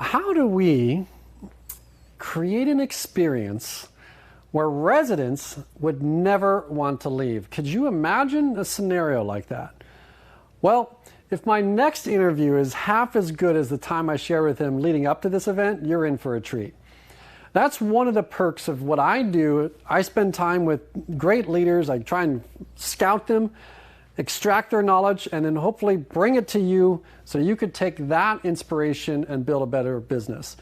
how do we create an experience where residents would never want to leave? Could you imagine a scenario like that? Well, if my next interview is half as good as the time I share with him leading up to this event, you're in for a treat. That's one of the perks of what I do. I spend time with great leaders. I try and scout them, extract their knowledge, and then hopefully bring it to you so you could take that inspiration and build a better business.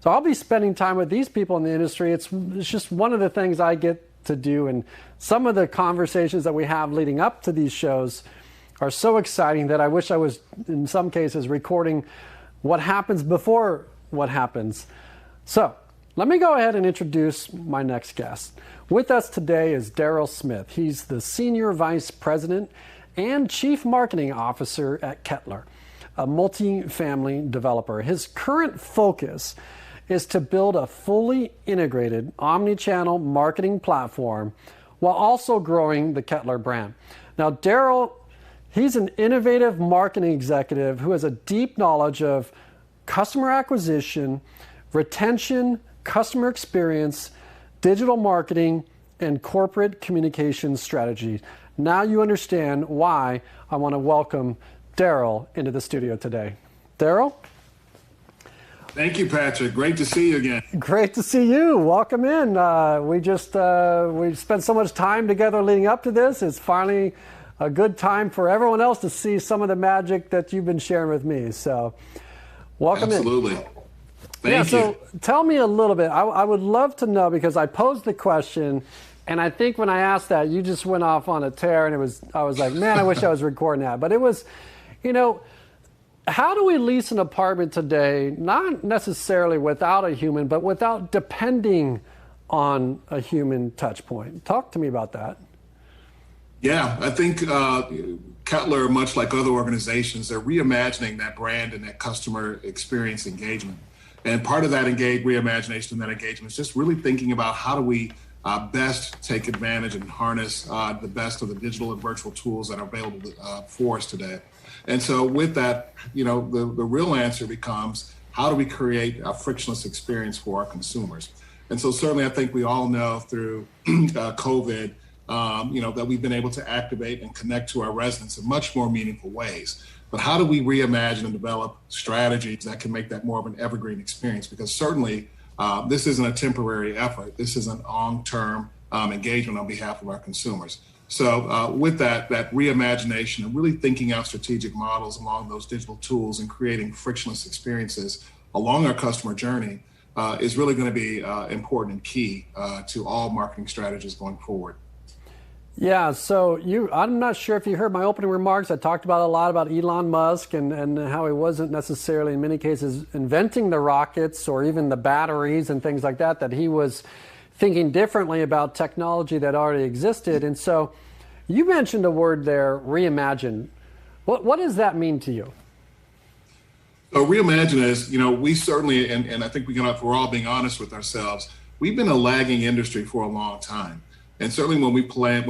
So I'll be spending time with these people in the industry. It's just one of the things I get to do, and some of the conversations that we have leading up to these shows are so exciting that I wish I was, in some cases, recording what happens before what happens. So let me go ahead and introduce my next guest. With us today is Daryl Smith. He's the Senior Vice President and Chief Marketing Officer at Kettler, a multifamily developer. His current focus is to build a fully integrated omni-channel marketing platform while also growing the Kettler brand. Now, Daryl, he's an innovative marketing executive who has a deep knowledge of customer acquisition, retention, customer experience, digital marketing, and corporate communication strategy. Now you understand why I want to welcome Daryl into the studio today. Daryl? Thank you, Patrick. Great to see you again. Great to see you. Welcome in. We spent so much time together leading up to this. It's finally a good time for everyone else to see some of the magic that you've been sharing with me. So welcome Absolutely. in. Thank you. So tell me a little bit. I would love to know, because I posed the question, and I think when I asked that, you just went off on a tear, and I was like, man, I wish I was recording that. But it was, how do we lease an apartment today, not necessarily without a human, but without depending on a human touch point? Talk to me about that. Yeah, I think Kettler, much like other organizations, they're reimagining that brand and that customer experience engagement. And part of that reimagination and that engagement is just really thinking about how do we best take advantage and harness the best of the digital and virtual tools that are available for us today. And so with that, the real answer becomes, how do we create a frictionless experience for our consumers? And so certainly I think we all know through COVID, that we've been able to activate and connect to our residents in much more meaningful ways. But how do we reimagine and develop strategies that can make that more of an evergreen experience? Because certainly this isn't a temporary effort. This is an long-term engagement on behalf of our consumers. So with that reimagination and really thinking out strategic models along those digital tools and creating frictionless experiences along our customer journey is really going to be important and key to all marketing strategies going forward. Yeah, so I'm not sure if you heard my opening remarks. I talked about a lot about Elon Musk and how he wasn't necessarily, in many cases, inventing the rockets or even the batteries and things like that, that he was thinking differently about technology that already existed. And so you mentioned a word there, reimagine. What does that mean to you? So reimagine is, we certainly, and I think we're all being honest with ourselves, we've been a lagging industry for a long time. And certainly when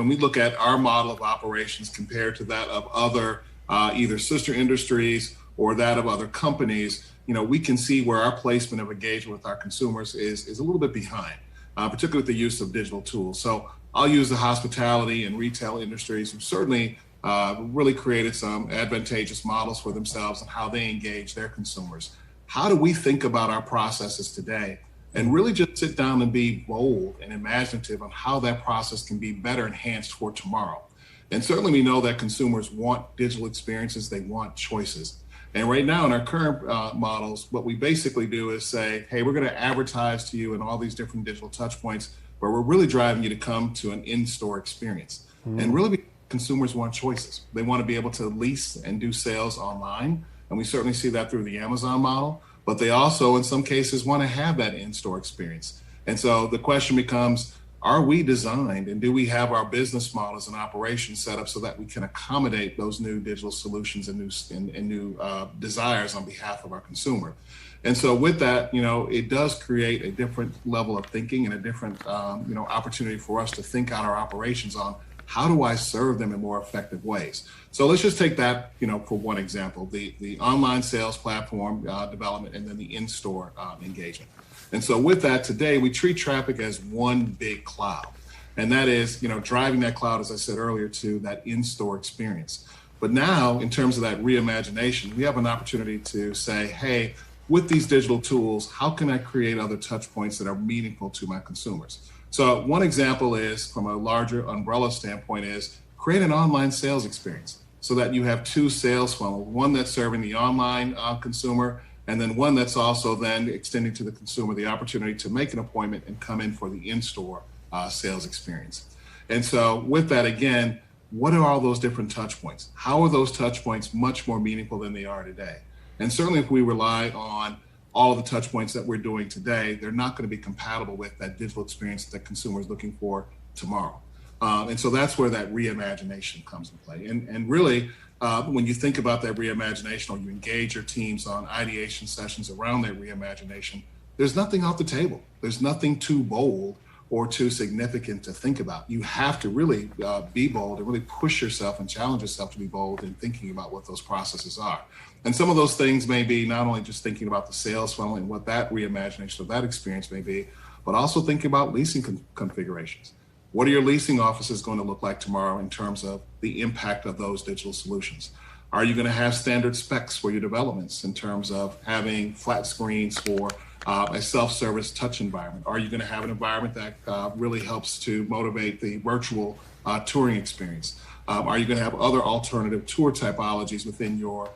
we look at our model of operations compared to that of other either sister industries or that of other companies, we can see where our placement of engagement with our consumers is a little bit behind, particularly with the use of digital tools. So I'll use the hospitality and retail industries, who certainly really created some advantageous models for themselves and how they engage their consumers. How do we think about our processes today? And really just sit down and be bold and imaginative on how that process can be better enhanced for tomorrow. And certainly we know that consumers want digital experiences, they want choices. And right now in our current models, what we basically do is say, hey, we're going to advertise to you in all these different digital touch points, but we're really driving you to come to an in-store experience. And really consumers want choices. They want to be able to lease and do sales online. And we certainly see that through the Amazon model. But they also, in some cases, want to have that in-store experience. And so the question becomes, are we designed and do we have our business models and operations set up so that we can accommodate those new digital solutions and new desires on behalf of our consumer? And so with that, it does create a different level of thinking and a different, opportunity for us to think out our operations on how do I serve them in more effective ways? So let's just take that, for one example, the online sales platform development and then the in-store engagement. And so with that, today we treat traffic as one big cloud. And that is, driving that cloud, as I said earlier, to that in-store experience. But now, in terms of that reimagination, we have an opportunity to say, hey, with these digital tools, how can I create other touch points that are meaningful to my consumers? So one example is, from a larger umbrella standpoint, is create an online sales experience so that you have two sales funnels, one that's serving the online consumer, and then one that's also then extending to the consumer the opportunity to make an appointment and come in for the in-store sales experience. And so with that, again, what are all those different touch points? How are those touch points much more meaningful than they are today? And certainly if we rely on all of the touch points that we're doing today, they're not going to be compatible with that digital experience that consumers are looking for tomorrow. And so that's where that reimagination comes into play. And really, when you think about that reimagination, or you engage your teams on ideation sessions around that reimagination, there's nothing off the table. There's nothing too bold or too significant to think about. You have to really be bold and really push yourself and challenge yourself to be bold in thinking about what those processes are. And some of those things may be not only just thinking about the sales funnel and what that reimagination of that experience may be, but also thinking about leasing configurations. What are your leasing offices going to look like tomorrow in terms of the impact of those digital solutions? Are you going to have standard specs for your developments in terms of having flat screens for a self-service touch environment? Are you going to have an environment that really helps to motivate the virtual touring experience? Are you going to have other alternative tour typologies within your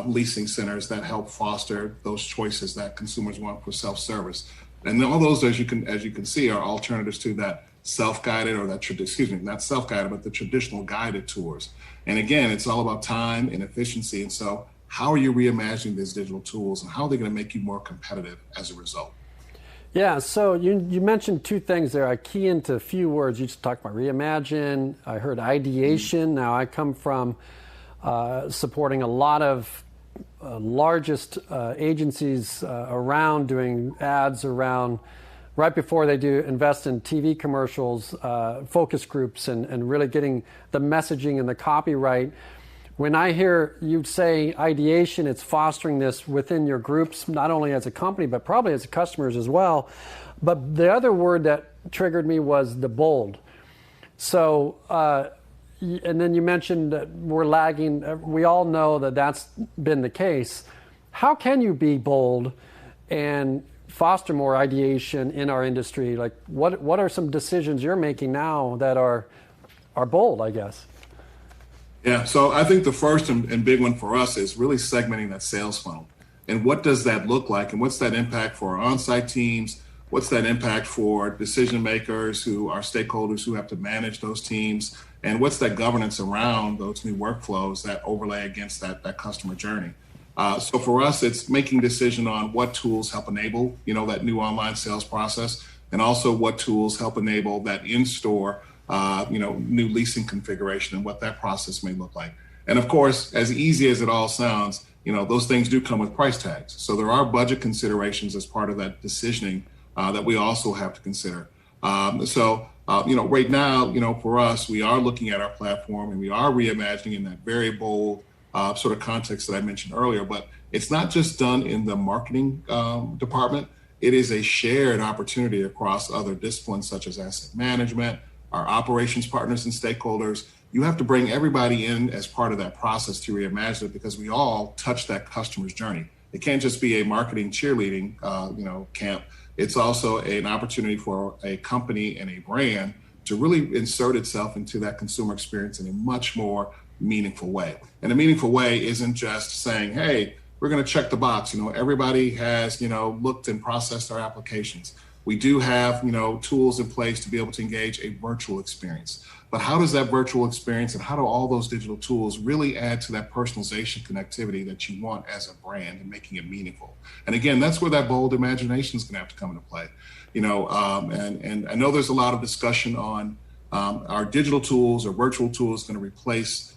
leasing centers that help foster those choices that consumers want for self-service? And all those, as you can see, are alternatives to that self-guided, or that, not self-guided, but the traditional guided tours. And again, it's all about time and efficiency. And so how are you reimagining these digital tools, and how are they going to make you more competitive as a result? Yeah, so you mentioned two things there. I key into a few words. You just talked about reimagine. I heard ideation. Now, I come from supporting a lot of largest agencies around, doing ads around right before they do invest in TV commercials, focus groups, and really getting the messaging and the copyright. When I hear you say ideation, it's fostering this within your groups, not only as a company, but probably as customers as well. But the other word that triggered me was the bold. So, and then you mentioned that we're lagging. We all know that that's been the case. How can you be bold and foster more ideation in our industry? Like, what are some decisions you're making now that are bold, I guess? Yeah, so I think the first and big one for us is really segmenting that sales funnel. And what does that look like? And what's that impact for our on-site teams? What's that impact for decision makers who are stakeholders who have to manage those teams? And what's that governance around those new workflows that overlay against that customer journey? So for us, it's making decision on what tools help enable, that new online sales process, and also what tools help enable that in-store new leasing configuration and what that process may look like. And of course, as easy as it all sounds, those things do come with price tags. So there are budget considerations as part of that decisioning that we also have to consider. Right now, for us, we are looking at our platform and we are reimagining in that very bold sort of context that I mentioned earlier, but it's not just done in the marketing department. It is a shared opportunity across other disciplines such as asset management, our operations partners and stakeholders. You have to bring everybody in as part of that process to reimagine it, because we all touch that customer's journey. It can't just be a marketing cheerleading, camp. It's also an opportunity for a company and a brand to really insert itself into that consumer experience in a much more meaningful way. And a meaningful way isn't just saying, hey, we're going to check the box. Everybody has, looked and processed our applications. We do have, tools in place to be able to engage a virtual experience. But how does that virtual experience and how do all those digital tools really add to that personalization connectivity that you want as a brand and making it meaningful? And again, that's where that bold imagination is going to have to come into play. And I know there's a lot of discussion on our digital tools or virtual tools going to replace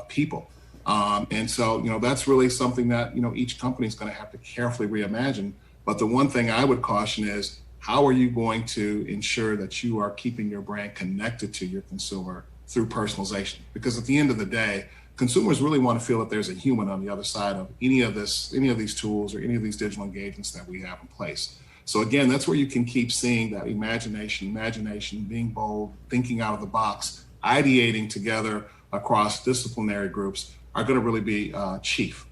people. And so, that's really something that, each company is going to have to carefully reimagine. But the one thing I would caution is, how are you going to ensure that you are keeping your brand connected to your consumer through personalization. Because at the end of the day, consumers really want to feel that there's a human on the other side of any of these tools or any of these digital engagements that we have in place. So again, that's where you can keep seeing that imagination, being bold, thinking out of the box, ideating together across disciplinary groups are going to really be chief.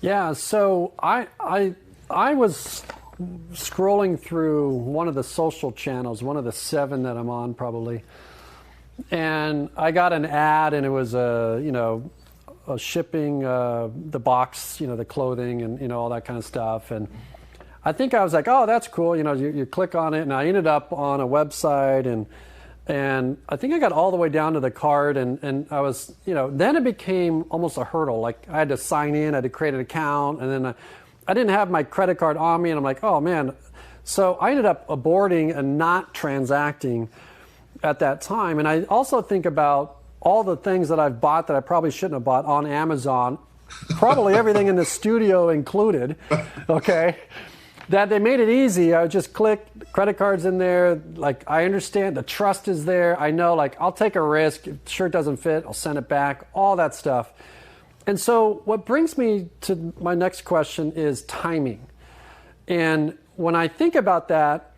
Yeah, so I was scrolling through one of the social channels, one of the 7 that I'm on probably, and I got an ad, and it was a shipping the box, the clothing and all that kind of stuff, and I think I was like, oh, that's cool. You click on it, and I ended up on a website, and I think I got all the way down to the cart, and I was, then it became almost a hurdle. Like I had to sign in, I had to create an account, and then I didn't have my credit card on me, and I'm like, oh man. So I ended up aborting and not transacting at that time. And I also think about all the things that I've bought that I probably shouldn't have bought on Amazon, probably everything in the studio included, okay? That they made it easy. I would just click, credit cards in there. Like, I understand the trust is there. I know, like, I'll take a risk. If the shirt doesn't fit, I'll send it back, all that stuff. And so what brings me to my next question is timing. And when I think about that,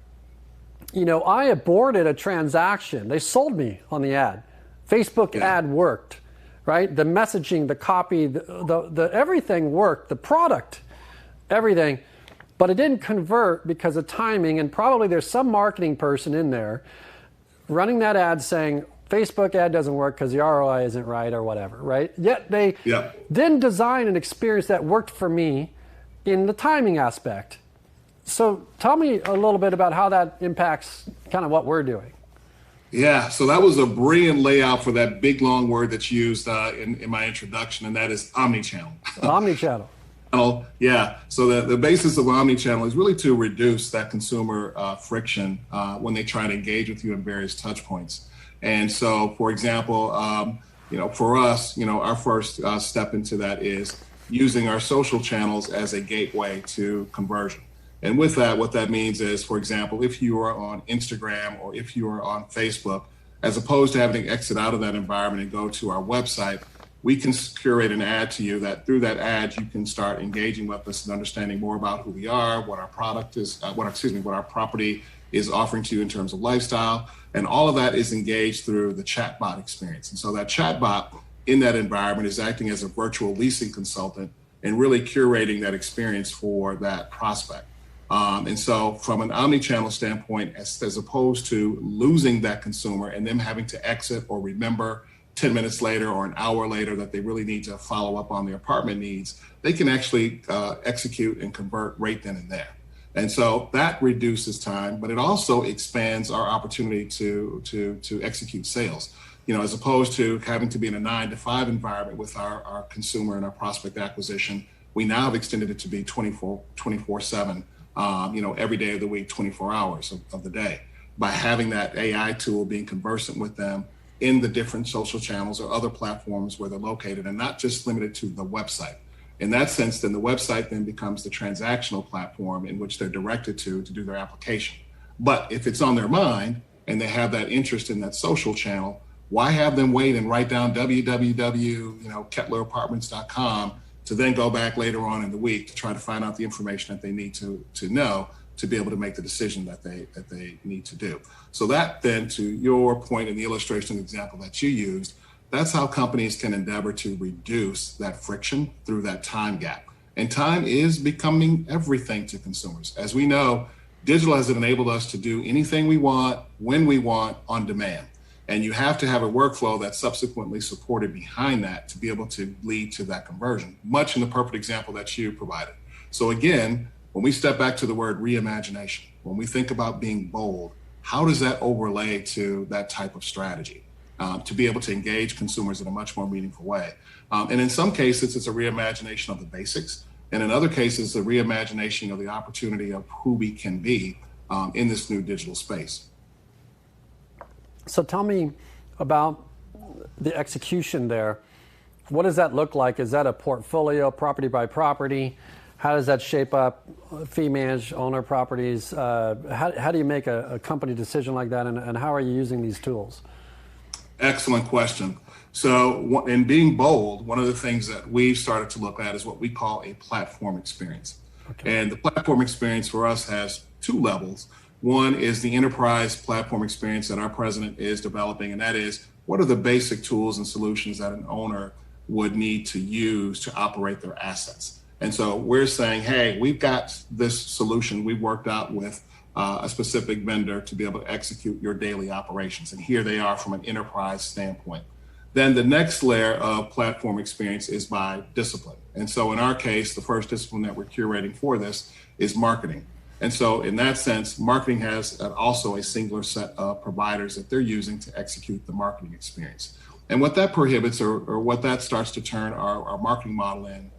I aborted a transaction. They sold me on the ad. Facebook ad worked, right? The messaging, the copy, the everything worked, the product, everything. But it didn't convert because of timing, and probably there's some marketing person in there running that ad saying, Facebook ad doesn't work because the ROI isn't right or whatever, right? Yet they didn't design an experience that worked for me in the timing aspect. So tell me a little bit about how that impacts kind of what we're doing. Yeah, so that was a brilliant layout for that big, long word that's used in my introduction, and that is omni-channel. Omni-channel. Yeah, so the basis of omni-channel is really to reduce that consumer friction when they try to engage with you in various touch points. And so, for example, for us, our first step into that is using our social channels as a gateway to conversion. And with that, what that means is, for example, if you are on Instagram or if you are on Facebook, as opposed to having to exit out of that environment and go to our website, we can curate an ad to you that through that ad, you can start engaging with us and understanding more about who we are, what our product is, what our property is offering to you in terms of lifestyle. And all of that is engaged through the chatbot experience. And so that chatbot in that environment is acting as a virtual leasing consultant and really curating that experience for that prospect. And so from an omni-channel standpoint, as opposed to losing that consumer and them having to exit or remember 10 minutes later or an hour later that they really need to follow up on their apartment needs, they can actually execute and convert right then and there. And so that reduces time, but it also expands our opportunity to execute sales. As opposed to having to be in a 9-to-5 environment with our consumer and our prospect acquisition, we now have extended it to be 24/7. Every day of the week, 24 hours of the day, by having that AI tool being conversant with them in the different social channels or other platforms where they're located, and not just limited to the website. In that sense, then the website then becomes the transactional platform in which they're directed to do their application. But if it's on their mind and they have that interest in that social channel, why have them wait and write down www.kettlerapartments.com to then go back later on in the week to try to find out the information that they need to know to be able to make the decision that they need to do. So that then, to your point in the illustration example that you used, that's how companies can endeavor to reduce that friction through that time gap. And time is becoming everything to consumers. As we know, digital has enabled us to do anything we want, when we want, on demand. And you have to have a workflow that's subsequently supported behind that to be able to lead to that conversion, much in the perfect example that you provided. So again, when we step back to the word reimagination, when we think about being bold, how does that overlay to that type of strategy to be able to engage consumers in a much more meaningful way? And in some cases, it's a reimagination of the basics. And in other cases, a reimagination of the opportunity of who we can be in this new digital space. So tell me about the execution there. What does that look like? Is that a portfolio, property by property? How does that shape up fee managed owner properties? How do you make a company decision like that, and how are you using these tools? Excellent question. So, in being bold, one of the things that we've started to look at is what we call a platform experience. Okay. And the platform experience for us has two levels. One is the enterprise platform experience that our president is developing, and that is what are the basic tools and solutions that an owner would need to use to operate their assets. And so we're saying, hey, we've got this solution we've worked out with a specific vendor to be able to execute your daily operations. And here they are from an enterprise standpoint. Then the next layer of platform experience is by discipline. And so in our case, the first discipline that we're curating for this is marketing. And so in that sense, marketing has also a singular set of providers that they're using to execute the marketing experience. And what that prohibits or what that starts to turn our marketing model in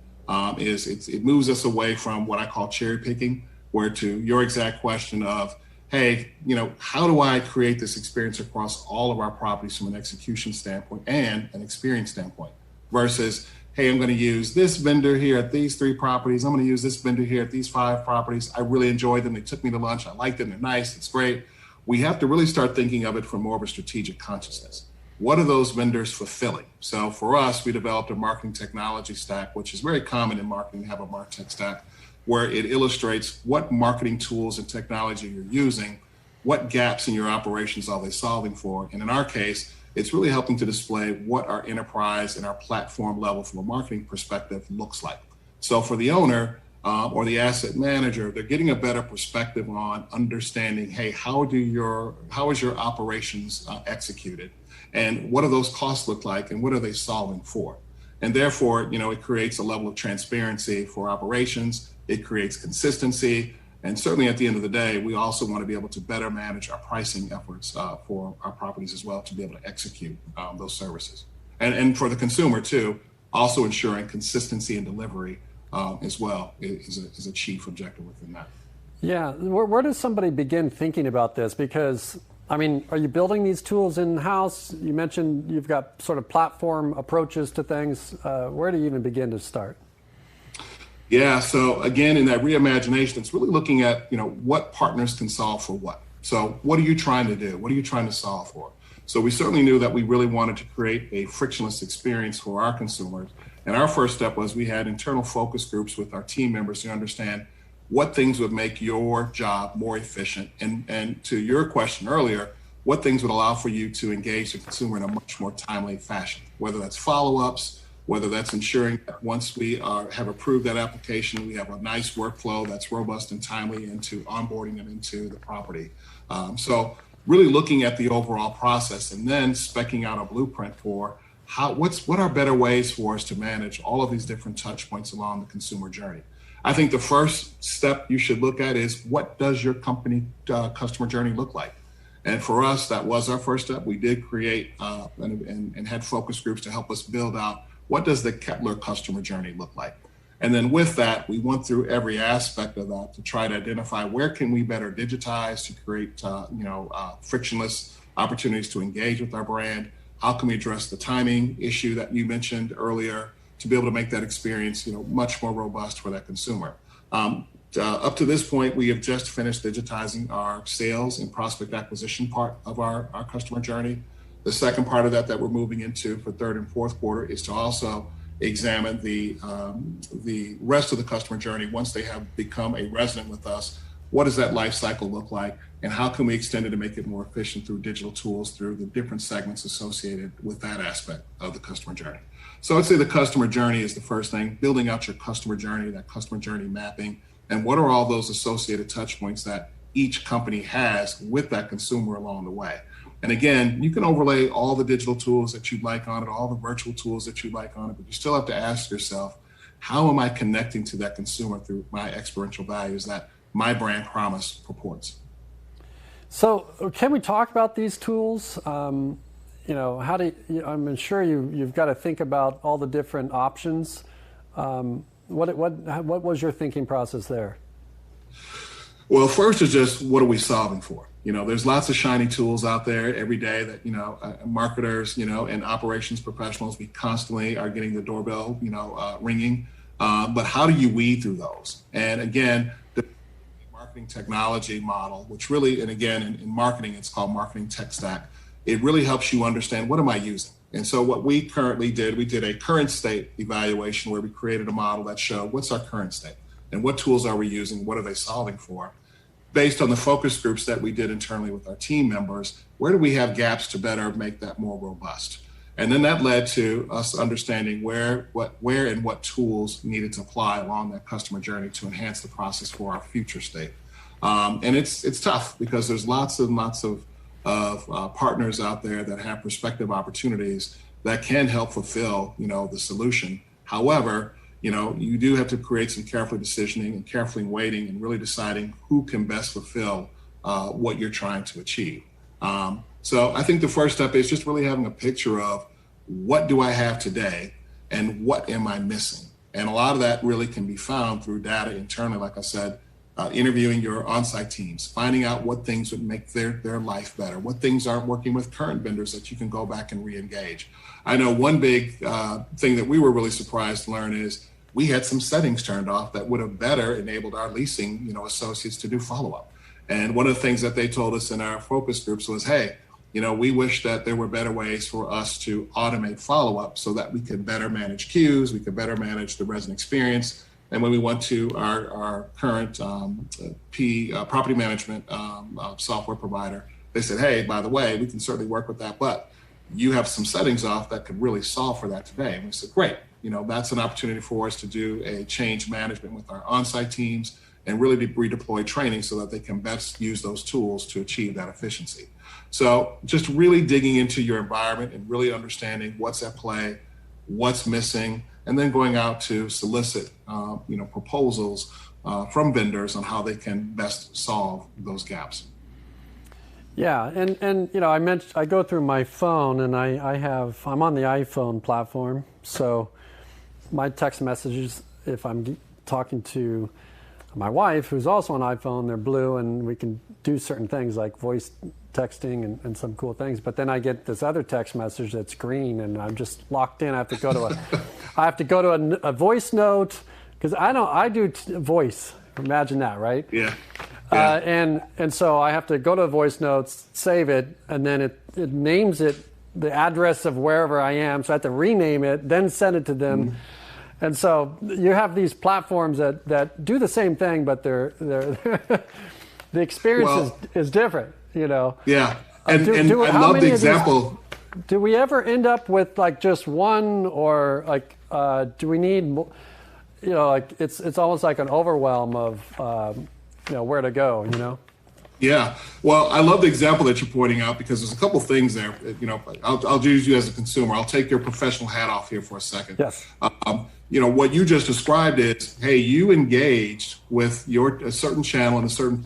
is it moves us away from what I call cherry picking, where to your exact question of, hey, how do I create this experience across all of our properties from an execution standpoint and an experience standpoint versus, hey, I'm going to use this vendor here at these 3 properties. I'm going to use this vendor here at these 5 properties. I really enjoyed them. They took me to lunch. I liked them. They're nice. It's great. We have to really start thinking of it from more of a strategic consciousness. What are those vendors fulfilling? So for us, we developed a marketing technology stack, which is very common in marketing to have a MarTech stack, where it illustrates what marketing tools and technology you're using, what gaps in your operations are they solving for. And in our case, it's really helping to display what our enterprise and our platform level from a marketing perspective looks like. So for the owner or the asset manager, they're getting a better perspective on understanding, hey, how is your operations executed? And what do those costs look like? And what are they solving for? And therefore, it creates a level of transparency for operations. It creates consistency. And certainly at the end of the day, we also want to be able to better manage our pricing efforts for our properties as well to be able to execute those services. And for the consumer too, also ensuring consistency and delivery as well is a chief objective within that. Yeah, where does somebody begin thinking about this? Because, are you building these tools in-house? You mentioned you've got sort of platform approaches to things. Where do you even begin to start? Yeah, so again, in that reimagination, it's really looking at, what partners can solve for what. So what are you trying to do? What are you trying to solve for? So we certainly knew that we really wanted to create a frictionless experience for our consumers. And our first step was we had internal focus groups with our team members to understand what things would make your job more efficient. And to your question earlier, what things would allow for you to engage the consumer in a much more timely fashion, whether that's follow-ups, whether that's ensuring that once we have approved that application, we have a nice workflow that's robust and timely into onboarding them into the property. So really looking at the overall process and then speccing out a blueprint for what are better ways for us to manage all of these different touch points along the consumer journey. I think the first step you should look at is what does your company customer journey look like? And for us, that was our first step. We did create and had focus groups to help us build out what does the Kettler customer journey look like? And then with that, we went through every aspect of that to try to identify where can we better digitize to create frictionless opportunities to engage with our brand. How can we address the timing issue that you mentioned earlier to be able to make that experience much more robust for that consumer? Up to this point, we have just finished digitizing our sales and prospect acquisition part of our customer journey. The second part of that we're moving into for third and fourth quarter is to also examine the rest of the customer journey once they have become a resident with us. What does that life cycle look like? And how can we extend it to make it more efficient through digital tools, through the different segments associated with that aspect of the customer journey? So I'd say the customer journey is the first thing, building out your customer journey, that customer journey mapping, and what are all those associated touch points that each company has with that consumer along the way. And again, you can overlay all the digital tools that you'd like on it, all the virtual tools that you'd like on it, but you still have to ask yourself, how am I connecting to that consumer through my experiential values that my brand promise purports? So can we talk about these tools? I'm sure you've got to think about all the different options. What was your thinking process there? Well, first is just what are we solving for? There's lots of shiny tools out there every day that, marketers, and operations professionals, we constantly are getting the doorbell, ringing. But how do you weed through those? And again, the marketing technology model, which really, and again, in marketing, it's called marketing tech stack, it really helps you understand, what am I using? And so what we currently did, we did a current state evaluation where we created a model that showed what's our current state and what tools are we using, what are they solving for? Based on the focus groups that we did internally with our team members, where do we have gaps to better make that more robust? And then that led to us understanding where and what tools needed to apply along that customer journey to enhance the process for our future state. And it's tough because there's lots and lots of partners out there that have prospective opportunities that can help fulfill, the solution. However, you do have to create some careful decisioning and carefully weighting and really deciding who can best fulfill what you're trying to achieve. So I think the first step is just really having a picture of what do I have today and what am I missing? And a lot of that really can be found through data internally, like I said, interviewing your on-site teams, finding out what things would make their life better, what things aren't working with current vendors that you can go back and re-engage. I know one big thing that we were really surprised to learn is we had some settings turned off that would have better enabled our leasing, associates to do follow-up. And one of the things that they told us in our focus groups was, hey, we wish that there were better ways for us to automate follow-up so that we could better manage queues, we could better manage the resident experience. And when we went to our current property management software provider, they said, hey, by the way, we can certainly work with that, but you have some settings off that could really solve for that today. And we said, great, that's an opportunity for us to do a change management with our on-site teams and really redeploy training so that they can best use those tools to achieve that efficiency. So just really digging into your environment and really understanding what's at play, what's missing, and then going out to solicit, proposals from vendors on how they can best solve those gaps. Yeah, and I mentioned I go through my phone, and I'm on the iPhone platform, so my text messages, if I'm talking to my wife, who's also on iPhone, they're blue, and we can do certain things like voice texting and some cool things. But then I get this other text message that's green, and I'm just locked in. I have to go to a voice note because I do voice. Imagine that, right? Yeah. And so I have to go to voice notes, save it, and then it names it the address of wherever I am. So I have to rename it, then send it to them. Mm-hmm. And so you have these platforms that do the same thing, but they're the experience is different, Yeah, and I love the example. Do we ever end up with like just one, or like do we need, like it's almost like an overwhelm of where to go, Yeah, well, I love the example that you're pointing out because there's a couple things there. I'll use you as a consumer. I'll take your professional hat off here for a second. Yes. What you just described is, hey, you engaged with a certain channel and a certain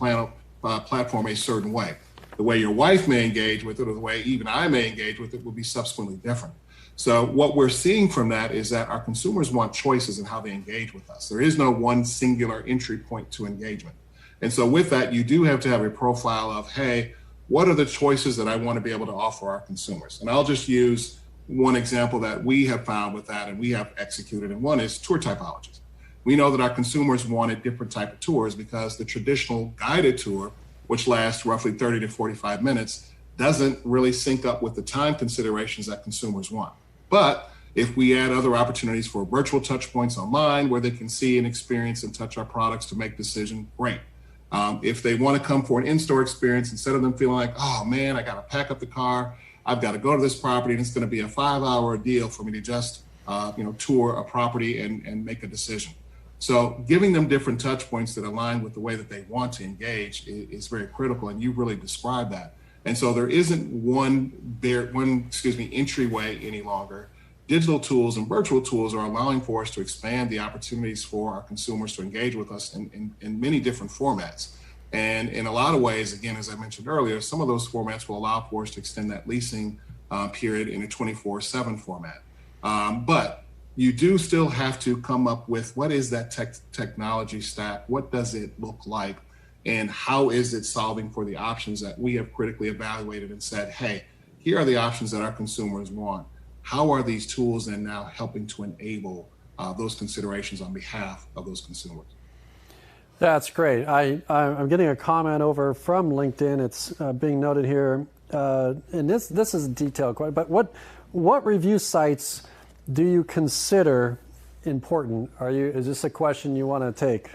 platform a certain way. The way your wife may engage with it, or the way even I may engage with it, will be subsequently different. So what we're seeing from that is that our consumers want choices in how they engage with us. There is no one singular entry point to engagement. And so with that, you do have to have a profile of, hey, what are the choices that I want to be able to offer our consumers? And I'll just use one example that we have found with that and we have executed, and one is tour typologies. We know that our consumers wanted different type of tours because the traditional guided tour, which lasts roughly 30 to 45 minutes, doesn't really sync up with the time considerations that consumers want. But if we add other opportunities for virtual touch points online where they can see and experience and touch our products to make decisions, great. If they want to come for an in-store experience, instead of them feeling like, oh man, I got to pack up the car, I've got to go to this property, and it's going to be a 5-hour deal for me to just tour a property and make a decision. So giving them different touch points that align with the way that they want to engage is very critical, and you really described that. And so there isn't one entryway any longer. Digital tools and virtual tools are allowing for us to expand the opportunities for our consumers to engage with us in many different formats. And in a lot of ways, again, as I mentioned earlier, some of those formats will allow for us to extend that leasing period in a 24/7 format. But you do still have to come up with what is that technology stack? What does it look like? And how is it solving for the options that we have critically evaluated and said, hey, here are the options that our consumers want. How are these tools then now helping to enable those considerations on behalf of those consumers? That's great. I'm getting a comment over from LinkedIn. It's being noted here. and this is a detailed question, but what review sites do you consider important? Is this a question you want to take?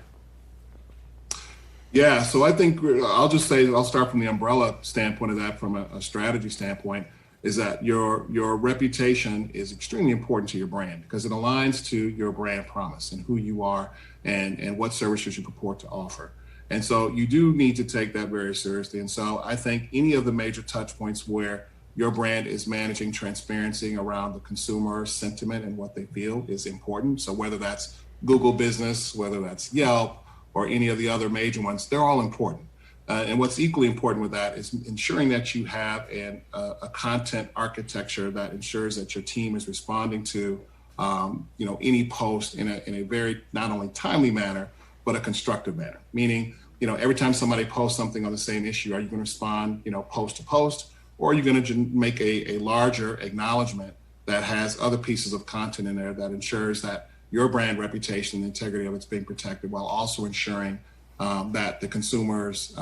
Yeah, so I think I'll start from the umbrella standpoint of that, from a strategy standpoint, is that your reputation is extremely important to your brand because it aligns to your brand promise and who you are and what services you purport to offer. And so you do need to take that very seriously. And so I think any of the major touch points where your brand is managing transparency around the consumer sentiment and what they feel is important. So whether that's Google Business, whether that's Yelp, or any of the other major ones, they're all important. And what's equally important with that is ensuring that you have a content architecture that ensures that your team is responding to any post in a very not only timely manner, but a constructive manner. Meaning, every time somebody posts something on the same issue, are you going to respond, post to post, or are you going to make a larger acknowledgement that has other pieces of content in there that ensures that your brand reputation and the integrity of it's being protected, while also ensuring that the consumer's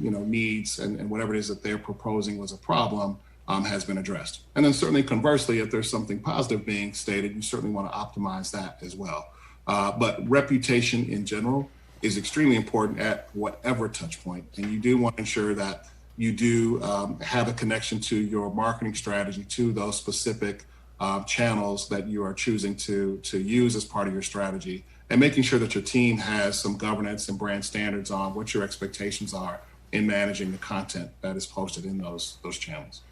needs and whatever it is that they're proposing was a problem has been addressed. And then certainly conversely, if there's something positive being stated, you certainly want to optimize that as well. But reputation in general is extremely important at whatever touch point. And you do want to ensure that you do have a connection to your marketing strategy, to those specific channels that you are choosing to use as part of your strategy, and making sure that your team has some governance and brand standards on what your expectations are in managing the content that is posted in those channels.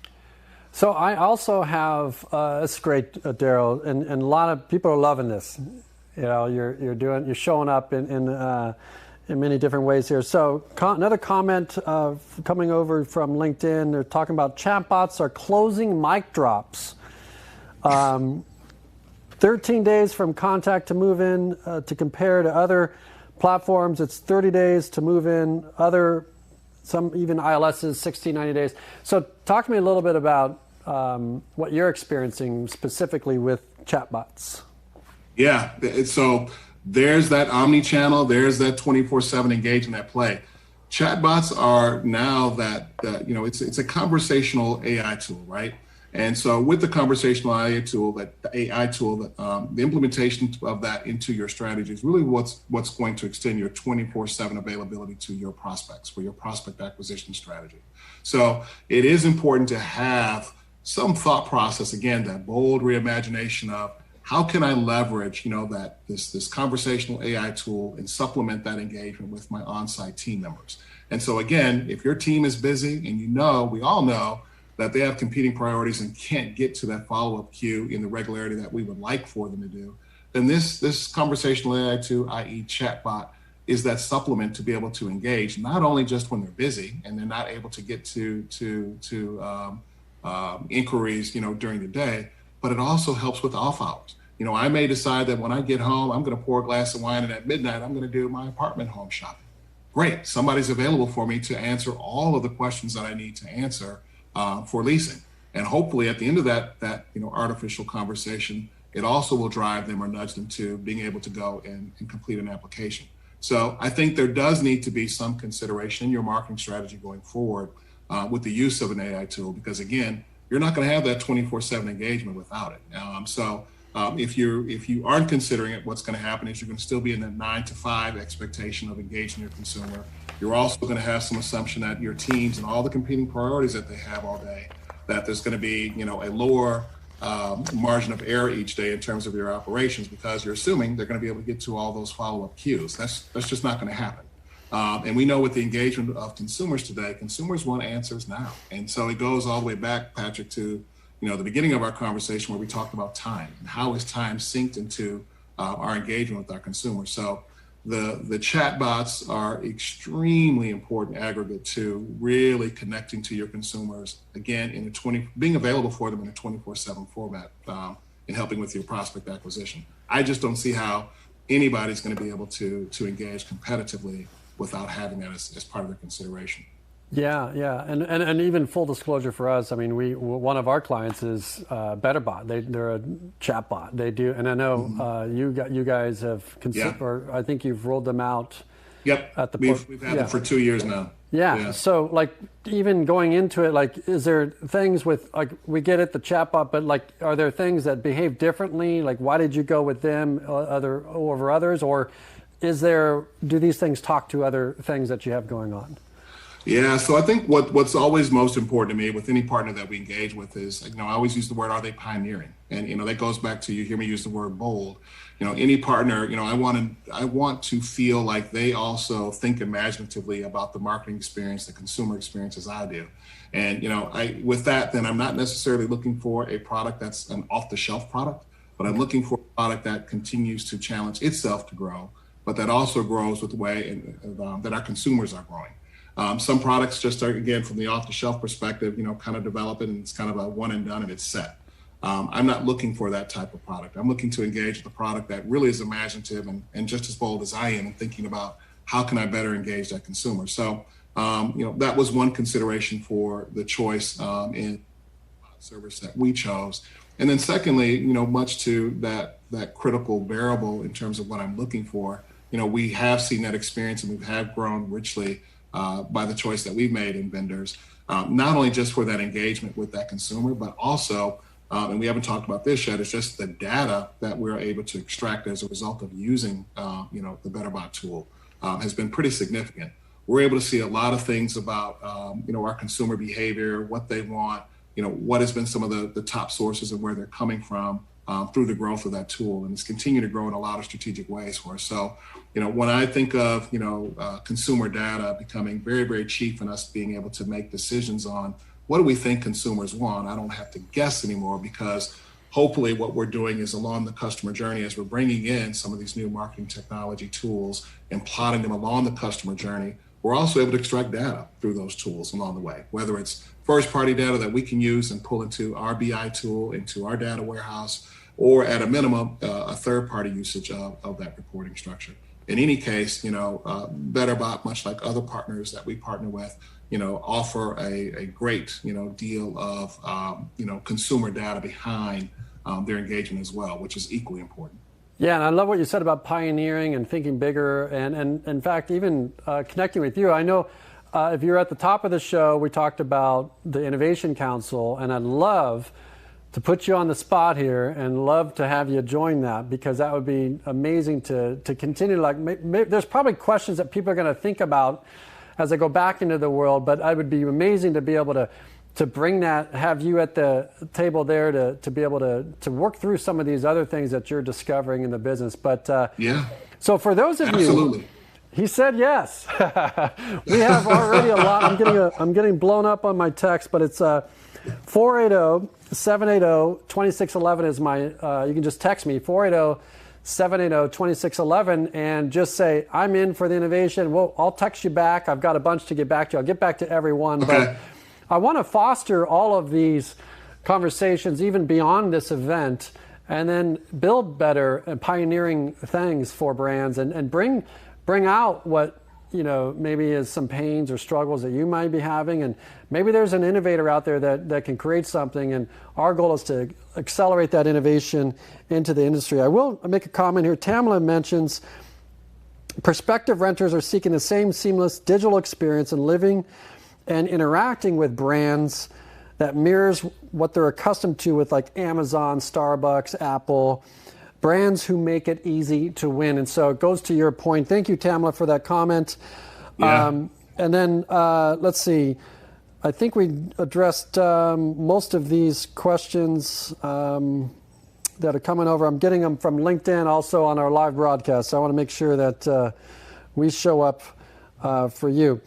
So I also have, it's great, Daryl, and a lot of people are loving this. You're showing up in many different ways here. So another comment coming over from LinkedIn, they're talking about chatbots are closing mic drops. 13 days from contact to move in, to compare to other platforms. It's 30 days to move in. Some even ILSs, 60, 90 days. So talk to me a little bit about what you're experiencing specifically with chatbots. Yeah, so there's that omni-channel, there's that 24/7 engagement at play. Chatbots are now it's a conversational AI tool, right? And so with the conversational AI tool, the implementation of that into your strategy is really what's going to extend your 24/7 availability to your prospects for your prospect acquisition strategy. So it is important to have some thought process, again, that bold reimagination of how can I leverage, that this conversational AI tool and supplement that engagement with my on-site team members. And so again, if your team is busy and we all know that they have competing priorities and can't get to that follow-up queue in the regularity that we would like for them to do, then this conversational AI tool, i.e. chatbot, is that supplement to be able to engage, not only just when they're busy and they're not able to get to inquiries, during the day, but it also helps with off hours. I may decide that when I get home, I'm going to pour a glass of wine, and at midnight, I'm going to do my apartment home shopping. Great, somebody's available for me to answer all of the questions that I need to answer for leasing. And hopefully at the end of that artificial conversation, it also will drive them or nudge them to being able to go and complete an application. So I think there does need to be some consideration in your marketing strategy going forward with the use of an AI tool, because again, you're not going to have that 24/7 engagement without it. If you aren't considering it, what's going to happen is you're going to still be in that 9 to 5 expectation of engaging your consumer. You're also going to have some assumption that your teams and all the competing priorities that they have all day, that there's going to be, a lower margin of error each day in terms of your operations, because you're assuming they're going to be able to get to all those follow-up queues. That's just not going to happen. And we know with the engagement of consumers today, consumers want answers now. And so it goes all the way back, Patrick, to the beginning of our conversation where we talked about time and how is time synced into our engagement with our consumers. So the chatbots are extremely important aggregate to really connecting to your consumers, again, being available for them in a 24/7 format and helping with your prospect acquisition. I just don't see how anybody's going to be able to engage competitively without having that as part of their consideration. Yeah, and even full disclosure for us, I mean, one of our clients is BetterBot. They're a chatbot. They do, and I know you guys have considered, or I think you've rolled them out Yep. at the We've had it for 2 years now. Yeah. So like even going into it, like, is there things with, like, we get it, the chatbot, but like, are there things that behave differently? Like, why did you go with them over others? Or do these things talk to other things that you have going on? Yeah, so I think what's always most important to me with any partner that we engage with is, I always use the word, are they pioneering? And, that goes back to, you hear me use the word bold. Any partner, I want to feel like they also think imaginatively about the marketing experience, the consumer experience as I do. And, with that, then I'm not necessarily looking for a product that's an off-the-shelf product, but I'm looking for a product that continues to challenge itself to grow, but that also grows with the way that our consumers are growing. Some products just are, again, from the off-the-shelf perspective, kind of develop it and it's kind of a one and done and it's set. I'm not looking for that type of product. I'm looking to engage with a product that really is imaginative and just as bold as I am in thinking about how can I better engage that consumer. So, that was one consideration for the choice in service that we chose. And then secondly, much to that critical variable in terms of what I'm looking for, we have seen that experience and we have grown richly by the choice that we've made in vendors, not only just for that engagement with that consumer, but also, and we haven't talked about this yet, it's just the data that we're able to extract as a result of using, the BetterBot tool has been pretty significant. We're able to see a lot of things about, our consumer behavior, what they want, what has been some of the top sources and where they're coming from through the growth of that tool. And it's continued to grow in a lot of strategic ways for us. So, when I think of, consumer data becoming very, very chief in us being able to make decisions on what do we think consumers want, I don't have to guess anymore, because hopefully what we're doing is along the customer journey as we're bringing in some of these new marketing technology tools and plotting them along the customer journey, we're also able to extract data through those tools along the way, whether it's first-party data that we can use and pull into our BI tool, into our data warehouse, or at a minimum, a third-party usage of that reporting structure. In any case, BetterBot, much like other partners that we partner with, offer a great, deal of, consumer data behind their engagement as well, which is equally important. Yeah, and I love what you said about pioneering and thinking bigger, and in fact, even connecting with you. I know if you're at the top of the show, we talked about the Innovation Council, and I'd love to put you on the spot here and love to have you join that, because that would be amazing to continue. There's probably questions that people are going to think about as they go back into the world, but it would be amazing to be able to bring that, have you at the table there to be able to work through some of these other things that you're discovering in the business. But yeah. So for those of Absolutely. you, he said yes. We have already a lot. I'm getting blown up on my text, but it's 480-780-2611 is my, you can just text me, 480-780-2611, and just say, I'm in for the innovation. Well, I'll text you back. I've got a bunch to get back to you. I'll get back to everyone. Okay. But I want to foster all of these conversations even beyond this event, and then build better and pioneering things for brands, and bring out what, maybe is some pains or struggles that you might be having, and maybe there's an innovator out there that can create something, and our goal is to accelerate that innovation into the industry. I will make a comment here. Tamla mentions prospective renters are seeking the same seamless digital experience and living and interacting with brands that mirrors what they're accustomed to with like Amazon, Starbucks, Apple, brands who make it easy to win. And so it goes to your point. Thank you, Tamla, for that comment. Yeah. And then let's see. I think we addressed most of these questions that are coming over. I'm getting them from LinkedIn, also on our live broadcast. So I want to make sure that we show up for you.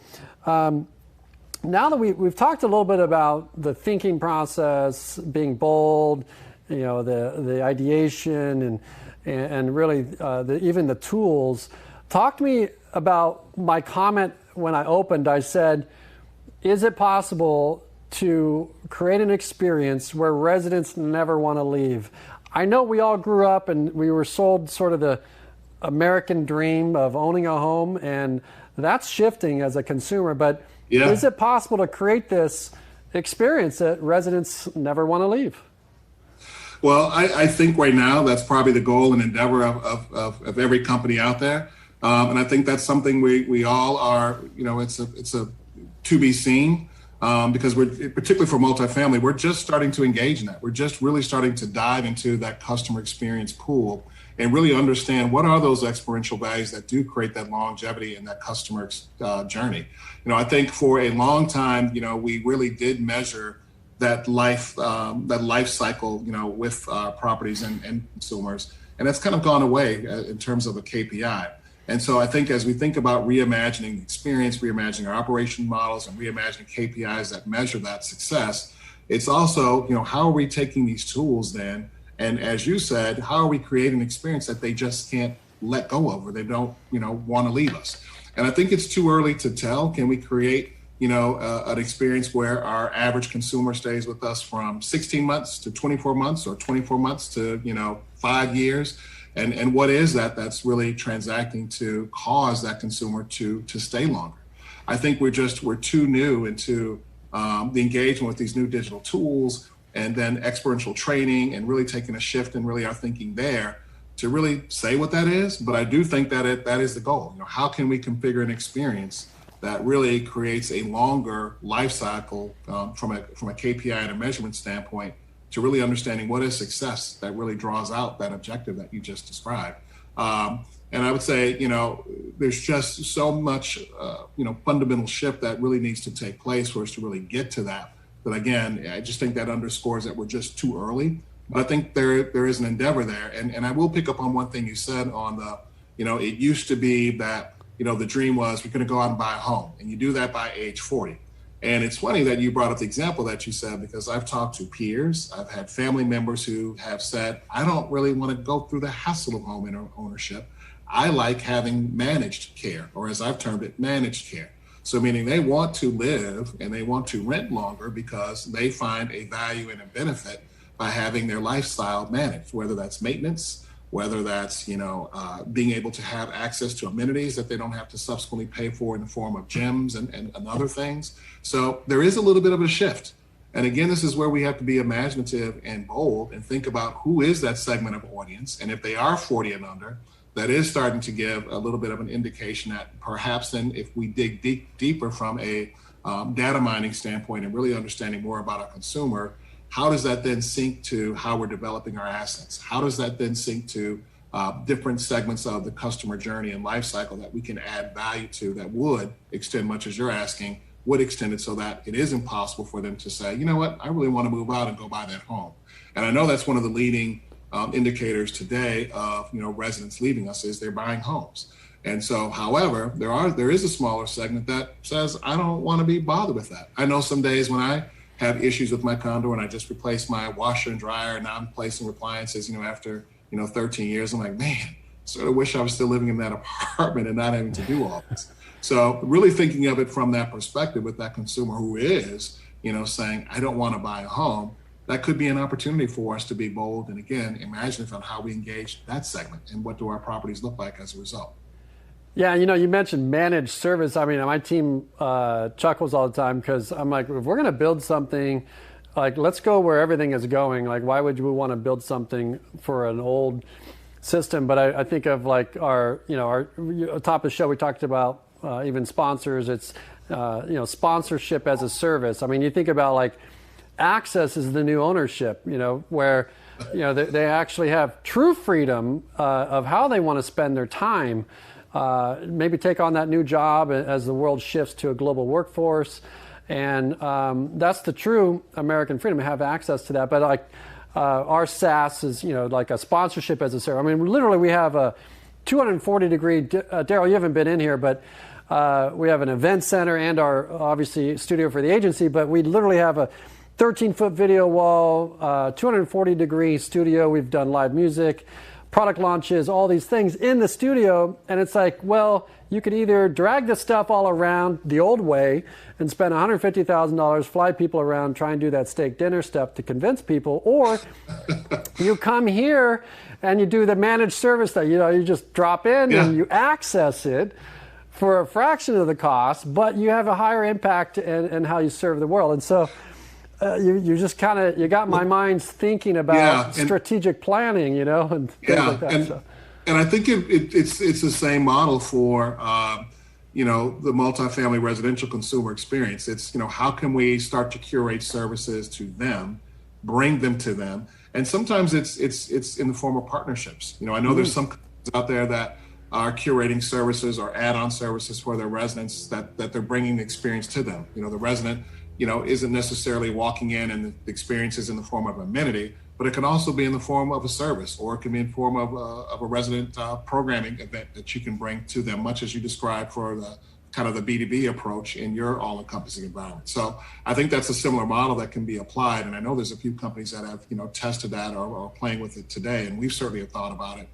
Now that we've talked a little bit about the thinking process, being bold, the ideation, and really even the tools. Talk to me about my comment when I opened. I said, is it possible to create an experience where residents never want to leave? I know we all grew up and we were sold sort of the American dream of owning a home, and that's shifting as a consumer, but yeah. Is it possible to create this experience that residents never want to leave? Well, I think right now that's probably the goal and endeavor of every company out there. And I think that's something we all are, it's a to be seen, because we're, particularly for multifamily, we're just starting to engage in that. We're just really starting to dive into that customer experience pool and really understand what are those experiential values that do create that longevity in that customer journey. I think for a long time, we really did measure that life cycle, with properties and consumers, and that's kind of gone away in terms of a KPI. And so I think as we think about reimagining the experience, reimagining our operation models, and reimagining KPIs that measure that success, it's also, how are we taking these tools then? And as you said, how are we creating an experience that they just can't let go of, or they don't, want to leave us? And I think it's too early to tell. Can we create, an experience where our average consumer stays with us from 16 months to 24 months, or 24 months to, 5 years? And what is that that's really transacting to cause that consumer to stay longer? I think we're too new into the engagement with these new digital tools, and then experiential training, and really taking a shift in really our thinking there to really say what that is. But I do think that that is the goal. How can we configure an experience that really creates a longer life cycle from a KPI and a measurement standpoint, to really understanding what is success that really draws out that objective that you just described. And I would say, there's just so much, fundamental shift that really needs to take place for us to really get to that. But again, I just think that underscores that we're just too early. But I think there is an endeavor there. And I will pick up on one thing you said on the, it used to be that, the dream was we're going to go out and buy a home. And you do that by age 40. And it's funny that you brought up the example that you said, because I've talked to peers, I've had family members who have said, I don't really want to go through the hassle of home ownership. I like having managed care, or as I've termed it, managed care. So meaning they want to live and they want to rent longer because they find a value and a benefit by having their lifestyle managed, whether that's maintenance, whether that's, being able to have access to amenities that they don't have to subsequently pay for in the form of gyms and other things. So there is a little bit of a shift. And again, this is where we have to be imaginative and bold and think about who is that segment of audience. And if they are 40 and under, that is starting to give a little bit of an indication that perhaps then if we dig deeper from a data mining standpoint and really understanding more about our consumer, how does that then sync to how we're developing our assets? How does that then sync to different segments of the customer journey and life cycle that we can add value to that would extend, much as you're asking, would extend it so that it is impossible for them to say, you know what, I really want to move out and go buy that home. And I know that's one of the leading indicators today of residents leaving us is they're buying homes. And so, however, there is a smaller segment that says, I don't want to be bothered with that. I know some days when I have issues with my condo and I just replaced my washer and dryer and now I'm replacing appliances, after 13 years, I'm like, man, sort of wish I was still living in that apartment and not having to do all this. So really thinking of it from that perspective with that consumer who is, saying, I don't want to buy a home, that could be an opportunity for us to be bold and, again, imaginative on how we engage that segment and what do our properties look like as a result. Yeah, you mentioned managed service. I mean, my team chuckles all the time because I'm like, if we're going to build something, like, let's go where everything is going. Like, why would we want to build something for an old system? But I think of like our top of the show, we talked about even sponsors. It's, sponsorship as a service. I mean, you think about like, access is the new ownership, where, they actually have true freedom of how they want to spend their time, maybe take on that new job as the world shifts to a global workforce. And that's the true American freedom, to have access to that. But like our SaaS is, like a sponsorship as a service. I mean, literally we have a 240-degree, Daryl, you haven't been in here, but we have an event center and our, obviously, studio for the agency, but we literally have a 13-foot video wall, 240-degree studio. We've done live music, product launches, all these things in the studio. And it's like, well, you could either drag this stuff all around the old way and spend $150,000, fly people around, try and do that steak dinner stuff to convince people, or you come here and you do the managed service that, you just drop in and you access it for a fraction of the cost, but you have a higher impact in how you serve the world. And so you just kind of, you got my mind thinking about strategic planning, and things like that. And I think it's the same model for the multifamily residential consumer experience. It's how can we start to curate services to them, bring them to them, and sometimes it's in the form of partnerships. I know there's some companies out there that are curating services or add-on services for their residents that they're bringing the experience to them. The resident isn't necessarily walking in and the experience is in the form of amenity, but it can also be in the form of a service, or it can be in the form of a resident programming event that you can bring to them, much as you described for the kind of the B2B approach in your all-encompassing environment. So I think that's a similar model that can be applied. And I know there's a few companies that have, tested that or are playing with it today. And we've certainly have thought about it.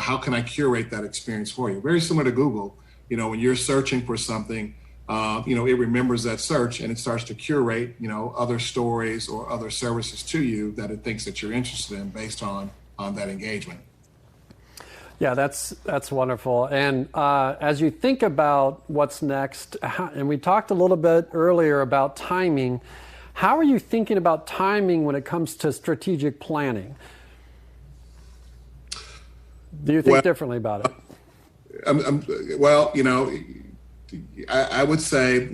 How can I curate that experience for you? Very similar to Google. When you're searching for something, it remembers that search and it starts to curate, other stories or other services to you that it thinks that you're interested in based on that engagement. Yeah, that's wonderful. And as you think about what's next, and we talked a little bit earlier about timing, how are you thinking about timing when it comes to strategic planning? Do you think differently about it? I would say,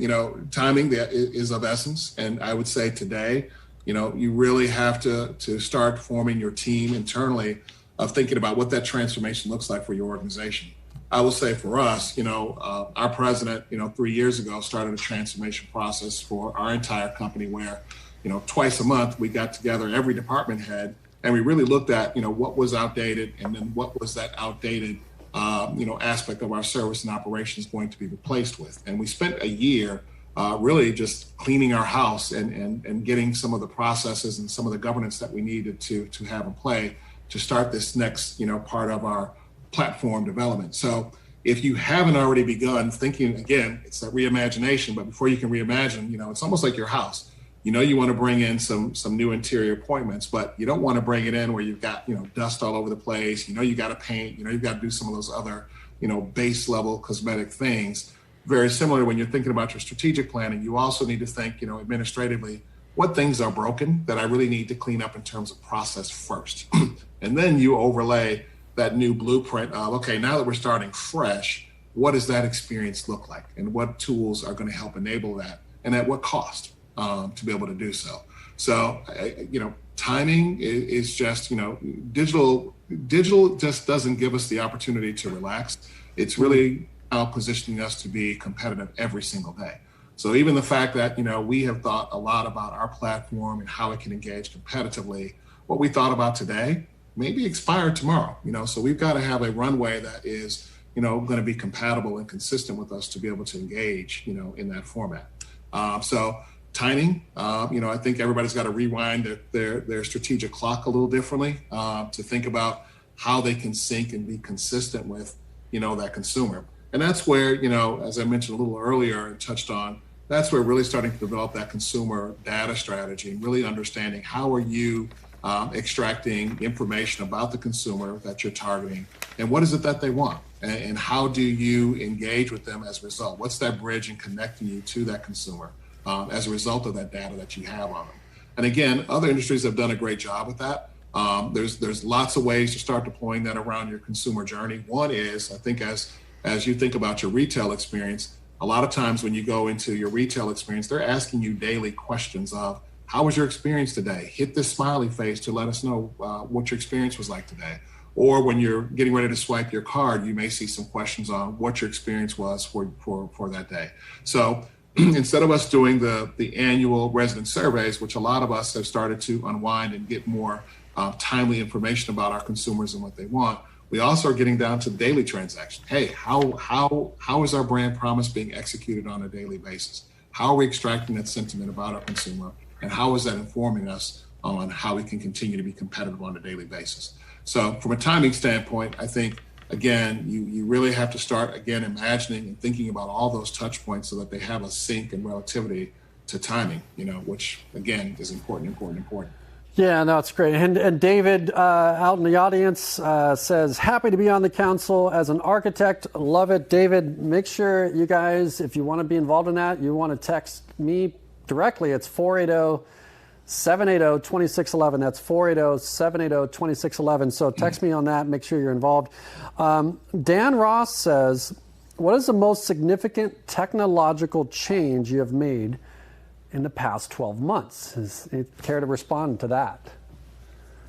timing is of essence. And I would say today, you really have to start forming your team internally of thinking about what that transformation looks like for your organization. I will say for us, our president, 3 years ago started a transformation process for our entire company where, twice a month we got together, every department head, and we really looked at, what was outdated and then what was that outdated aspect of our service and operations going to be replaced with. And we spent a year really just cleaning our house and getting some of the processes and some of the governance that we needed to have in play to start this next part of our platform development. So if you haven't already begun thinking, again, it's that reimagination, but before you can reimagine, it's almost like your house. You want to bring in some new interior appointments, but you don't want to bring it in where you've got, dust all over the place. You got to paint, you've got to do some of those other, base level cosmetic things. Very similar when you're thinking about your strategic planning, you also need to think, administratively, what things are broken that I really need to clean up in terms of process first. And then you overlay that new blueprint of, okay, now that we're starting fresh, what does that experience look like? And what tools are going to help enable that? And at what cost to be able to do so? So, timing is just, digital just doesn't give us the opportunity to relax. It's really now positioning us to be competitive every single day. So even the fact that, we have thought a lot about our platform and how it can engage competitively, what we thought about today may be expired tomorrow, so we've got to have a runway that is, going to be compatible and consistent with us to be able to engage, in that format. So timing, I think everybody's got to rewind their strategic clock a little differently to think about how they can sync and be consistent with, that consumer. And that's where, as I mentioned a little earlier and touched on, that's where really starting to develop that consumer data strategy and really understanding how are you extracting information about the consumer that you're targeting and what is it that they want and how do you engage with them as a result? What's that bridge in connecting you to that consumer as a result of that data that you have on them? And again, other industries have done a great job with that. There's lots of ways to start deploying that around your consumer journey. One is, I think as you think about your retail experience, a lot of times when you go into your retail experience, they're asking you daily questions of, how was your experience today? Hit this smiley face to let us know what your experience was like today. Or when you're getting ready to swipe your card, you may see some questions on what your experience was for that day. So instead of us doing the annual resident surveys, which a lot of us have started to unwind and get more timely information about our consumers and what they want, we also are getting down to daily transactions. Hey, how is our brand promise being executed on a daily basis? How are we extracting that sentiment about our consumer? And how is that informing us on how we can continue to be competitive on a daily basis? So from a timing standpoint, I think, again, you really have to start, again, imagining and thinking about all those touch points so that they have a sync and relativity to timing, which, again, is important. Yeah, no, it's great. And David out in the audience says, happy to be on the council as an architect. Love it. David, make sure you guys, if you want to be involved in that, you want to text me directly. It's 480 480-2611. That's 480-780-2611. So text me on that. Make sure you're involved. Dan Ross says, what is the most significant technological change you have made in the past 12 months? Is it care to respond to that?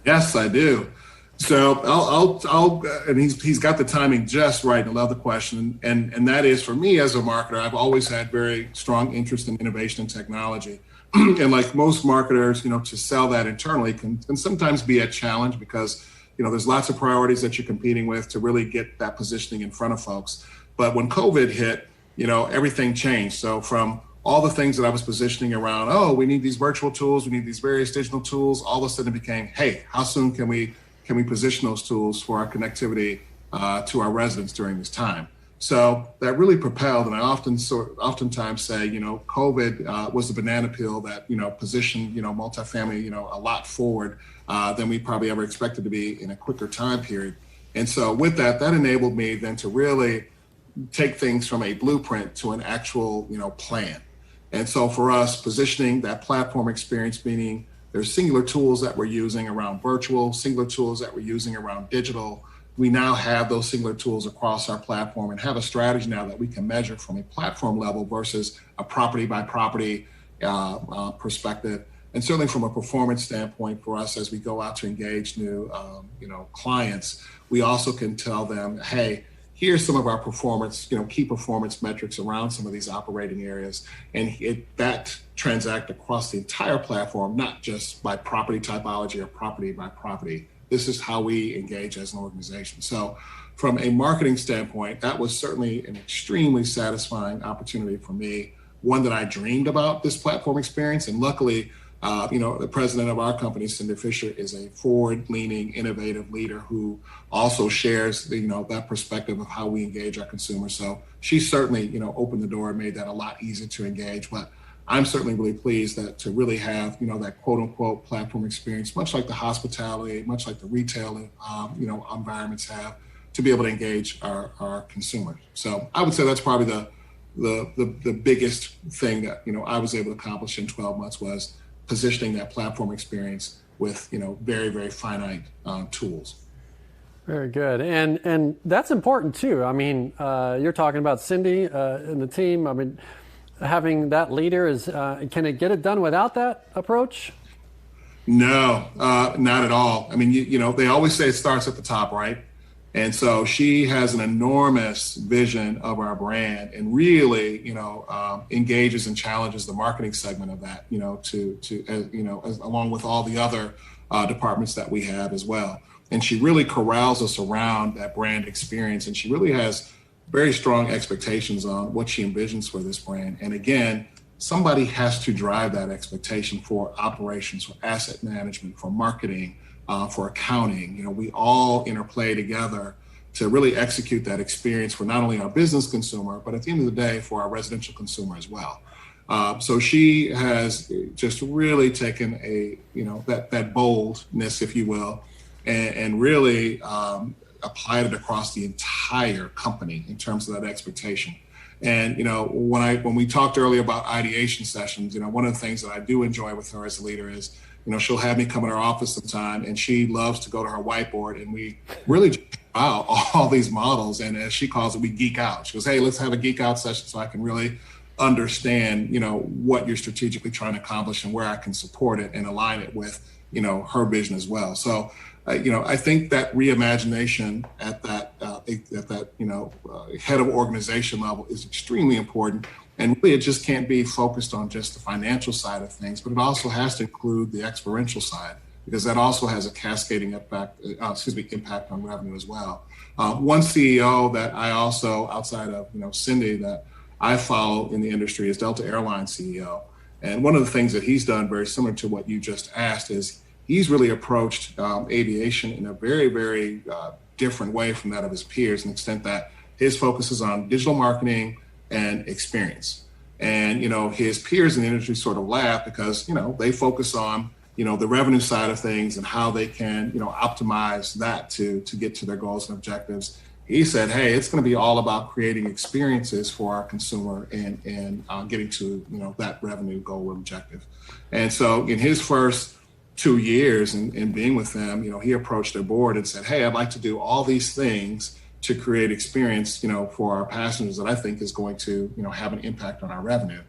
Yes, I do. So I'll and he's got the timing just right. I love the question. And that is, for me as a marketer, I've always had very strong interest in innovation and technology. And like most marketers, to sell that internally can sometimes be a challenge because, there's lots of priorities that you're competing with to really get that positioning in front of folks. But when COVID hit, everything changed. So from all the things that I was positioning around, we need these virtual tools, we need these various digital tools, all of a sudden it became, hey, how soon can we position those tools for our connectivity to our residents during this time? So that really propelled, and I oftentimes say, COVID was the banana peel that, positioned, multifamily, a lot forward than we probably ever expected to be in a quicker time period. And so with that enabled me then to really take things from a blueprint to an actual, plan. And so for us, positioning that platform experience, meaning there's singular tools that we're using around virtual, singular tools that we're using around digital. We now have those singular tools across our platform and have a strategy now that we can measure from a platform level versus a property by property perspective. And certainly from a performance standpoint for us as we go out to engage new clients, we also can tell them, hey, here's some of our performance, key performance metrics around some of these operating areas. And that transact across the entire platform, not just by property typology or property by property. This is how we engage as an organization. So from a marketing standpoint, that was certainly an extremely satisfying opportunity for me, one that I dreamed about, this platform experience. And luckily, the president of our company, Cindy Fisher, is a forward-leaning, innovative leader who also shares, that perspective of how we engage our consumers. So she certainly, opened the door and made that a lot easier to engage. But I'm certainly really pleased that to really have, that quote-unquote platform experience, much like the hospitality, much like the retail, environments have, to be able to engage our consumers. So I would say that's probably the biggest thing that, I was able to accomplish in 12 months was positioning that platform experience with, very, very finite tools. Very good. And that's important too. I mean, you're talking about Cindy and the team. I mean, having that leader can it get it done without that approach? No, not at all. I mean, they always say it starts at the top, right? And so she has an enormous vision of our brand and really, engages and challenges the marketing segment of that, along with all the other departments that we have as well. And she really corrals us around that brand experience. And she really has very strong expectations on what she envisions for this brand. And again, somebody has to drive that expectation for operations, for asset management, for marketing, for accounting. We all interplay together to really execute that experience for not only our business consumer, but at the end of the day, for our residential consumer as well. So she has just really taken that boldness, if you will, and really applied it across the entire company in terms of that expectation. And, when we talked earlier about ideation sessions, one of the things that I do enjoy with her as a leader is, she'll have me come in her office sometime and she loves to go to her whiteboard and we really try out all these models. And as she calls it, we geek out. She goes, hey, let's have a geek out session so I can really understand, what you're strategically trying to accomplish and where I can support it and align it with, her vision as well. So, I think that reimagination at that head of organization level is extremely important. And really, it just can't be focused on just the financial side of things, but it also has to include the experiential side, because that also has a cascading impact on revenue as well. One CEO that I also, outside of Cindy, that I follow in the industry is Delta Airlines CEO. And one of the things that he's done very similar to what you just asked is he's really approached aviation in a very, very different way from that of his peers, in the extent that his focus is on digital marketing and experience. And, his peers in the industry sort of laugh because, they focus on, the revenue side of things and how they can, optimize that to get to their goals and objectives. he said, hey, it's going to be all about creating experiences for our consumer and getting to, that revenue goal objective. And so in his first 2 years in being with them, he approached their board and said, hey, I'd like to do all these things to create experience, for our passengers that I think is going to, have an impact on our revenue.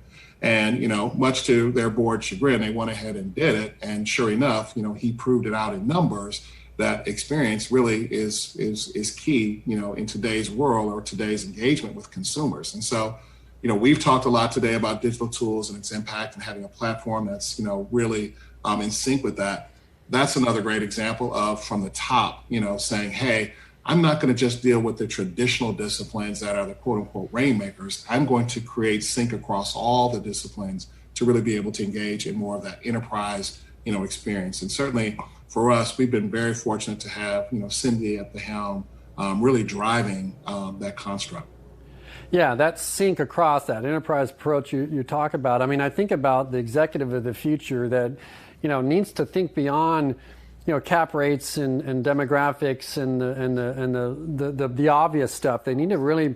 And, much to their board chagrin, they went ahead and did it. And sure enough, he proved it out in numbers that experience really is key, in today's world or today's engagement with consumers. And so, we've talked a lot today about digital tools and its impact and having a platform that's, really in sync with that. That's another great example of from the top, saying, hey, I'm not going to just deal with the traditional disciplines that are the quote unquote rainmakers. I'm going to create sync across all the disciplines to really be able to engage in more of that enterprise, experience. And certainly for us, we've been very fortunate to have, Cindy at the helm, really driving that construct. Yeah, that sync across that enterprise approach you talk about. I mean, I think about the executive of the future that, needs to think beyond, cap rates and demographics and the obvious stuff. They need to really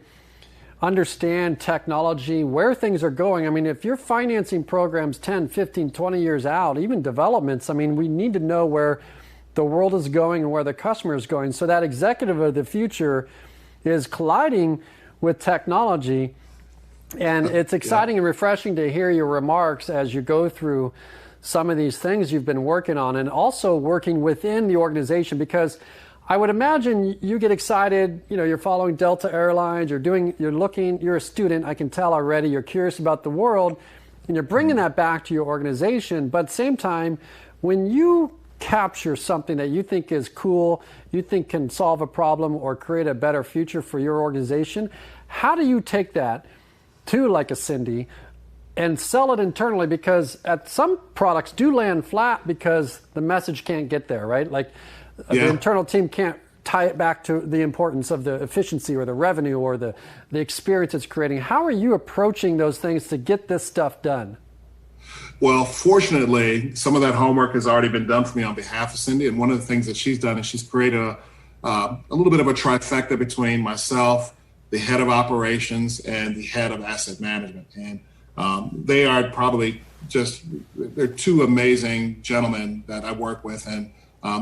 understand technology, where things are going. I mean, if you're financing programs 10, 15, 20 years out, even developments, I mean, we need to know where the world is going and where the customer is going. So that executive of the future is colliding with technology. And it's exciting and refreshing to hear your remarks as you go through some of these things you've been working on and also working within the organization, because I would imagine you get excited, you're following Delta Airlines, you're a student, I can tell already, you're curious about the world, and you're bringing that back to your organization. But at the same time, when you capture something that you think is cool, you think can solve a problem or create a better future for your organization, how do you take that to like a Cindy and sell it internally? Because some products do land flat because the message can't get there, right? Like the internal team can't tie it back to the importance of the efficiency or the revenue or the experience it's creating. How are you approaching those things to get this stuff done? Well, fortunately, some of that homework has already been done for me on behalf of Cindy. And one of the things that she's done is she's created a little bit of a trifecta between myself, the head of operations, and the head of asset management. And they are probably they're two amazing gentlemen that I work with. And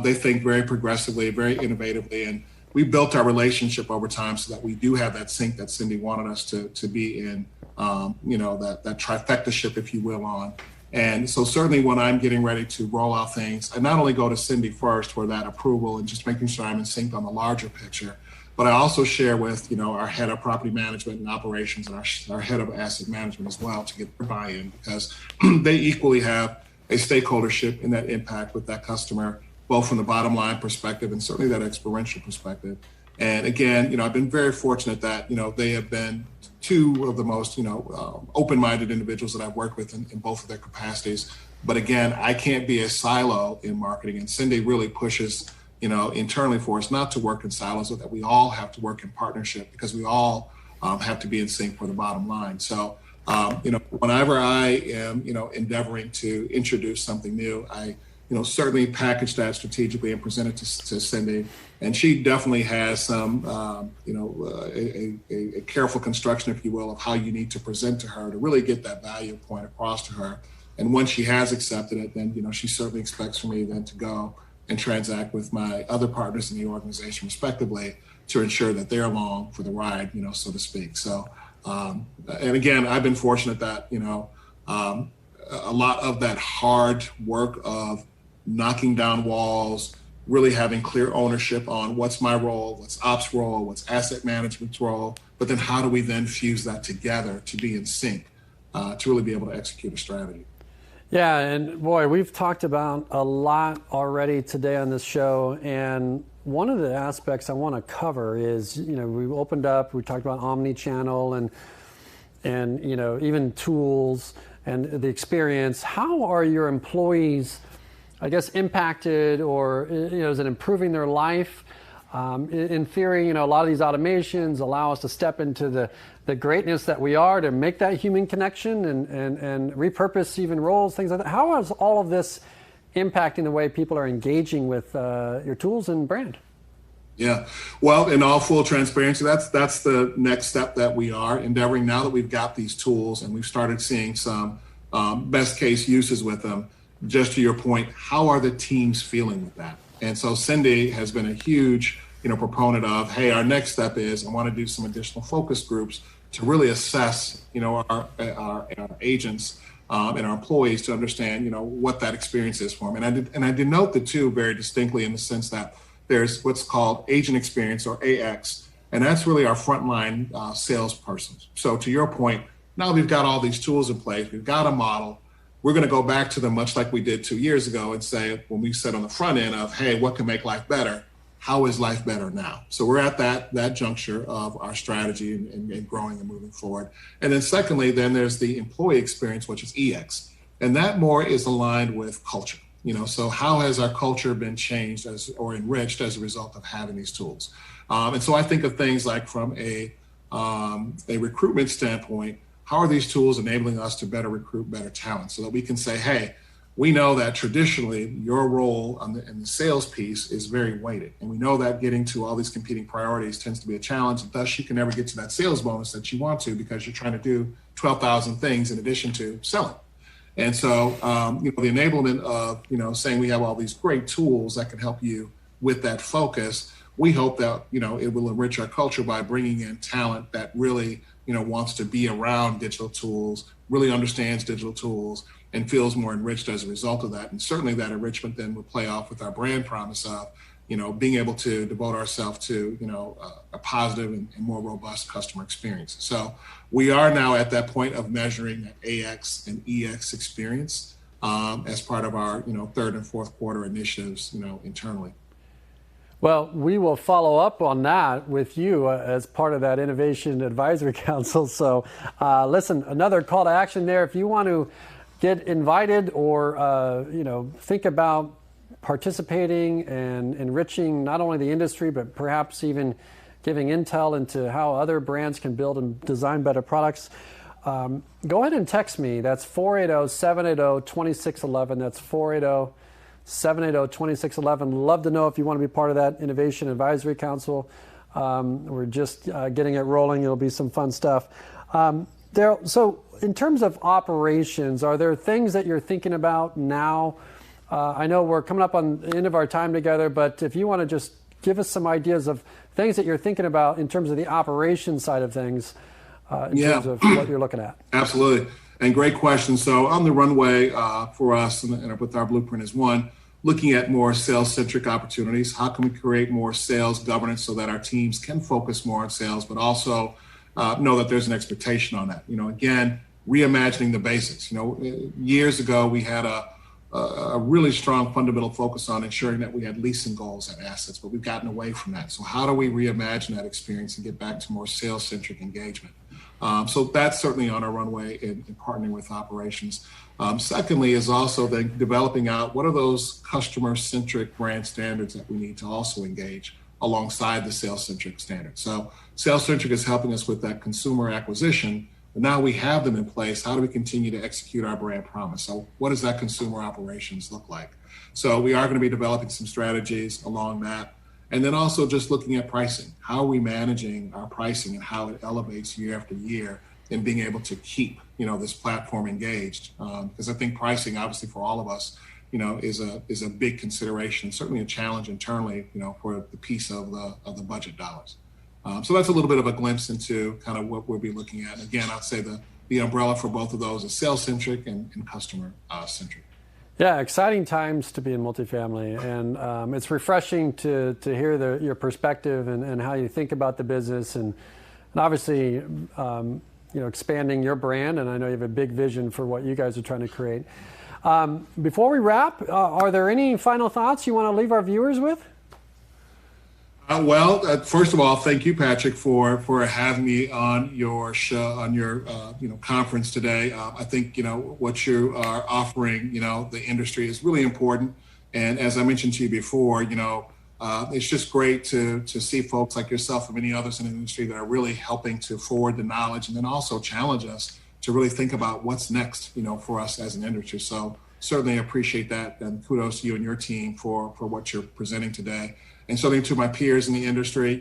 they think very progressively, very innovatively. And we built our relationship over time so that we do have that sync that Cindy wanted us to be in, that trifecta ship, if you will, on. And so certainly when I'm getting ready to roll out things, I not only go to Cindy first for that approval and just making sure I'm in sync on the larger picture, but I also share with, our head of property management and operations and our head of asset management as well to get their buy-in, because they equally have a stakeholdership in that impact with that customer, both from the bottom line perspective and certainly that experiential perspective. And again, I've been very fortunate that, they have been two of the most, open-minded individuals that I've worked with in both of their capacities. But again, I can't be a silo in marketing. And Cindy really pushes, internally for us not to work in silos, so that we all have to work in partnership, because we all have to be in sync for the bottom line. So, whenever I am, endeavoring to introduce something new, I certainly package that strategically and present it to Cindy. And she definitely has some, a careful construction, if you will, of how you need to present to her to really get that value point across to her. And once she has accepted it, then, she certainly expects for me then to go and transact with my other partners in the organization, respectively, to ensure that they're along for the ride, so to speak. So, and again, I've been fortunate that, a lot of that hard work of knocking down walls, really having clear ownership on what's my role, what's ops role, what's asset management's role, but then how do we then fuse that together to be in sync, to really be able to execute a strategy. Yeah, and boy, we've talked about a lot already today on this show, and one of the aspects I want to cover is, we opened up, we talked about omni-channel and even tools and the experience. How are your employees, I guess, impacted, or is it improving their life? In theory, a lot of these automations allow us to step into the greatness that we are, to make that human connection and repurpose even roles, things like that. How is all of this impacting the way people are engaging with your tools and brand? Yeah. Well, in all full transparency, that's the next step that we are endeavoring now that we've got these tools and we've started seeing some best case uses with them. Just to your point, how are the teams feeling with that? And so Cindy has been a huge, proponent of, hey, our next step is I want to do some additional focus groups to really assess, our agents and our employees to understand, what that experience is for them. And I denote the two very distinctly in the sense that there's what's called agent experience or AX, and that's really our frontline salespersons. So to your point, now we've got all these tools in place, we've got a model. We're going to go back to them much like we did 2 years ago and say, when we said on the front end of, hey, what can make life better? How is life better now? So we're at that juncture of our strategy and growing and moving forward. And then secondly, then there's the employee experience, which is EX. And that more is aligned with culture. So how has our culture been changed or enriched as a result of having these tools? And so I think of things like from a recruitment standpoint, how are these tools enabling us to better recruit better talent so that we can say, hey, we know that traditionally your role in the sales piece is very weighted. And we know that getting to all these competing priorities tends to be a challenge. And thus you can never get to that sales bonus that you want to because you're trying to do 12,000 things in addition to selling. And so, the enablement of, saying we have all these great tools that can help you with that focus, we hope that, it will enrich our culture by bringing in talent that really, wants to be around digital tools, really understands digital tools, and feels more enriched as a result of that. And certainly that enrichment then will play off with our brand promise of, being able to devote ourselves to, a positive and more robust customer experience. So we are now at that point of measuring that AX and EX experience as part of our, third and fourth quarter initiatives, internally. Well, we will follow up on that with you as part of that Innovation Advisory Council. So listen, another call to action there. If you want to get invited or, think about participating and enriching not only the industry, but perhaps even giving intel into how other brands can build and design better products, go ahead and text me. That's 480-780-2611. That's 480-780-2611. Love to know if you want to be part of that Innovation Advisory Council. We're just getting it rolling. It'll be some fun stuff. Daryl, so in terms of operations, are there things that you're thinking about now? I know we're coming up on the end of our time together, but if you want to just give us some ideas of things that you're thinking about in terms of the operation side of things, in terms of what you're looking at. Absolutely. And great question. So on the runway for us and with our blueprint is one, looking at more sales-centric opportunities. How can we create more sales governance so that our teams can focus more on sales, but also know that there's an expectation on that. Again, reimagining the basics. Years ago, we had a really strong fundamental focus on ensuring that we had leasing goals and assets, but we've gotten away from that. So how do we reimagine that experience and get back to more sales-centric engagement? So that's certainly on our runway in partnering with operations. Secondly is also then developing out what are those customer-centric brand standards that we need to also engage alongside the sales-centric standards. So sales-centric is helping us with that consumer acquisition, but now we have them in place. How do we continue to execute our brand promise? So what does that consumer operations look like? So we are going to be developing some strategies along that. And then also just looking at pricing. How are we managing our pricing and how it elevates year after year and being able to keep, this platform engaged? Because I think pricing, obviously for all of us, is a big consideration, certainly a challenge internally, for the piece of the budget dollars. So that's a little bit of a glimpse into kind of what we'll be looking at. And again, I'd say the umbrella for both of those is sales-centric and customer-centric. Yeah, exciting times to be in multifamily, and it's refreshing to hear your perspective and how you think about the business, and obviously, expanding your brand. And I know you have a big vision for what you guys are trying to create. Before we wrap, are there any final thoughts you want to leave our viewers with? First of all, thank you, Patrick, for having me on your show, on your conference today. I think what you are offering, the industry is really important. And as I mentioned to you before, it's just great to see folks like yourself and many others in the industry that are really helping to forward the knowledge and then also challenge us to really think about what's next, for us as an industry. So certainly appreciate that, and kudos to you and your team for what you're presenting today. and certainly to my peers in the industry,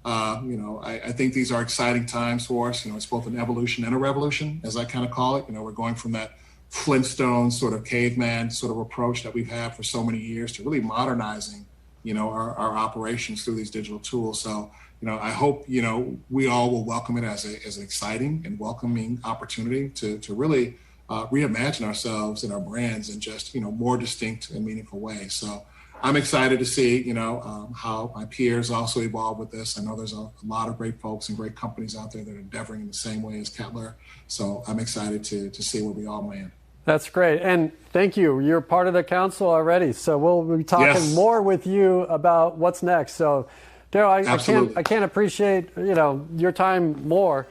I think these are exciting times for us. It's both an evolution and a revolution, as I kind of call it. We're going from that Flintstone sort of caveman sort of approach that we've had for so many years to really modernizing, our operations through these digital tools. So, I hope, we all will welcome it as an exciting and welcoming opportunity to really reimagine ourselves and our brands in just, more distinct and meaningful ways. So I'm excited to see, how my peers also evolve with this. I know there's a lot of great folks and great companies out there that are endeavoring in the same way as Kettler. So I'm excited to see where we all land. That's great. And thank you. You're part of the council already. So we'll be talking more with you about what's next. So Daryl, I can't appreciate, your time more.